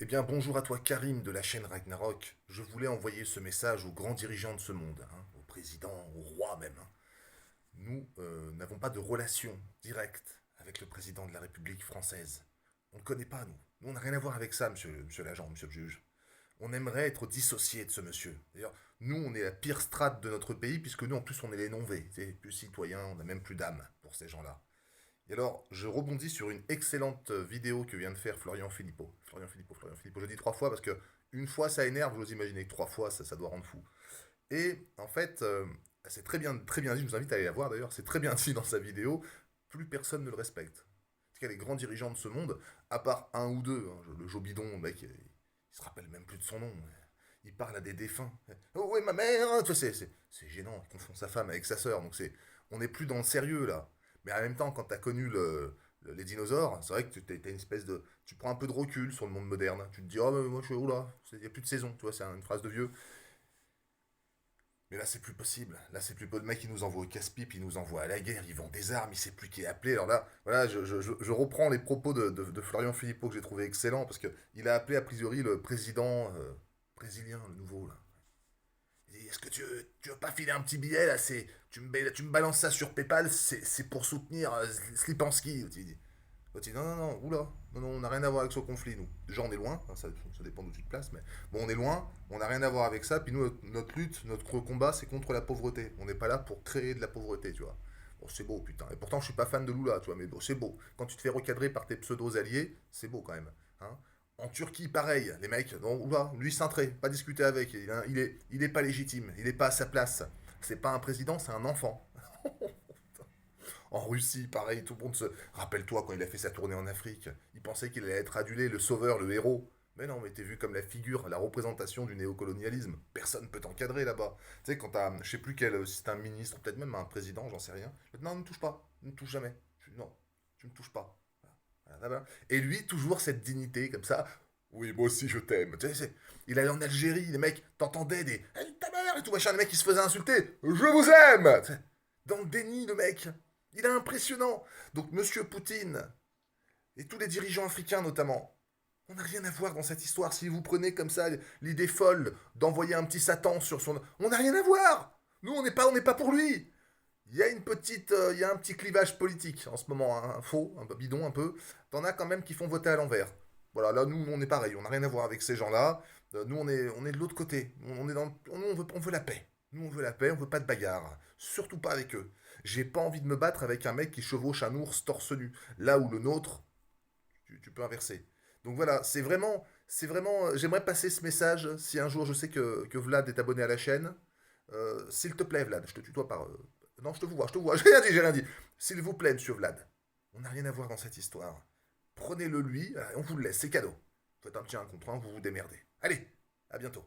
Eh bien, bonjour à toi Karim de la chaîne Ragnarok. Je voulais envoyer ce message aux grands dirigeants de ce monde, au président, au roi même. Nous n'avons pas de relation directe avec le président de la République française. On ne le connaît pas, nous. Nous, on n'a rien à voir avec ça, monsieur l'agent, monsieur le juge. On aimerait être dissocié de ce monsieur. D'ailleurs, nous, on est la pire strate de notre pays, puisque nous, en plus, on est les non-V. C'est plus citoyens, on n'a même plus d'âme pour ces gens-là. Et alors, je rebondis sur une excellente vidéo que vient de faire Florian Philippot. Florian Philippot. Je dis trois fois parce que une fois ça énerve, j'ose imaginer que trois fois ça doit rendre fou. Et en fait, c'est très bien dit, je vous invite à aller la voir d'ailleurs, c'est très bien dit dans sa vidéo, plus personne ne le respecte. En tout cas, les grands dirigeants de ce monde, à part un ou deux, le Jobidon, le mec, il se rappelle même plus de son nom. Il parle à des défunts. Oh ouais, ma mère, hein, tu sais, c'est gênant, il confond sa femme avec sa sœur, donc on n'est plus dans le sérieux là. Mais en même temps, quand tu as connu les dinosaures, c'est vrai que tu as une espèce de. Tu prends un peu de recul sur le monde moderne. Tu te dis, oh, mais moi je suis où là? Il n'y a plus de saison, tu vois, c'est une phrase de vieux. Mais là, c'est plus possible. Là, c'est plus possible. Le mec, il nous envoie au casse-pipe, il nous envoie à la guerre, il vend des armes, il sait plus qui est appelé. Alors là, voilà, je reprends les propos de Florian Philippot que j'ai trouvé excellent, parce qu'il a appelé a priori le président brésilien, le nouveau, là. Il dit, est-ce que tu veux pas filer un petit billet, là, tu me balances ça sur PayPal, c'est pour soutenir Slipansky. Il dit, l'autre, il dit, non, non, non, oula, non, non, on n'a rien à voir avec ce conflit, nous. Déjà, on est loin, ça dépend d'où tu te places, mais bon, on est loin, on n'a rien à voir avec ça, puis nous, notre lutte, notre combat, c'est contre la pauvreté. On n'est pas là pour créer de la pauvreté, tu vois. Bon, c'est beau, putain. Et pourtant, je suis pas fan de Lula, tu vois, mais bon, c'est beau. Quand tu te fais recadrer par tes pseudos-alliés, c'est beau quand même. Hein. En Turquie, pareil, les mecs, non, oula, lui cintré, pas discuter avec, il est pas légitime, il est pas à sa place. C'est pas un président, c'est un enfant. En Russie, pareil, tout le monde se. Rappelle-toi quand il a fait sa tournée en Afrique, il pensait qu'il allait être adulé, le sauveur, le héros. Mais non, mais t'es vu comme la figure, la représentation du néocolonialisme. Personne peut t'encadrer là-bas. Tu sais, quand t'as, je sais plus quel, si c'est un ministre, peut-être même un président, j'en sais rien. Non, ne me touche pas, ne me touche jamais. Non, tu me touches pas. Voilà. Et lui, toujours cette dignité, comme ça. Oui, moi aussi je t'aime. Tu sais, il allait en Algérie, les mecs, t'entendais des. Hey, ta mère et tout machin, les mecs qui se faisaient insulter. Je vous aime. Tu sais, dans le déni, le mec. Il est impressionnant. Donc, monsieur Poutine, et tous les dirigeants africains notamment, on n'a rien à voir dans cette histoire. Si vous prenez comme ça l'idée folle d'envoyer un petit Satan sur son. On n'a rien à voir. Nous, on n'est pas pour lui. Il y a un petit clivage politique en ce moment, hein, faux, un peu bidon un peu. T'en as quand même qui font voter à l'envers. Voilà, là, nous, on est pareil. On n'a rien à voir avec ces gens-là. Nous, on est de l'autre côté. On est dans, on veut la paix. Nous, on veut la paix, on veut pas de bagarre. Surtout pas avec eux. J'ai pas envie de me battre avec un mec qui chevauche un ours torse nu. Là où le nôtre, tu peux inverser. Donc voilà, c'est vraiment, j'aimerais passer ce message. Si un jour je sais que Vlad est abonné à la chaîne, s'il te plaît, Vlad, je te tutoie par. Non, je te vois, j'ai rien dit, j'ai rien dit. S'il vous plaît, monsieur Vlad, on n'a rien à voir dans cette histoire. Prenez-le lui, on vous le laisse, c'est cadeau. Faites un petit 1 contre 1, vous vous démerdez. Allez, à bientôt.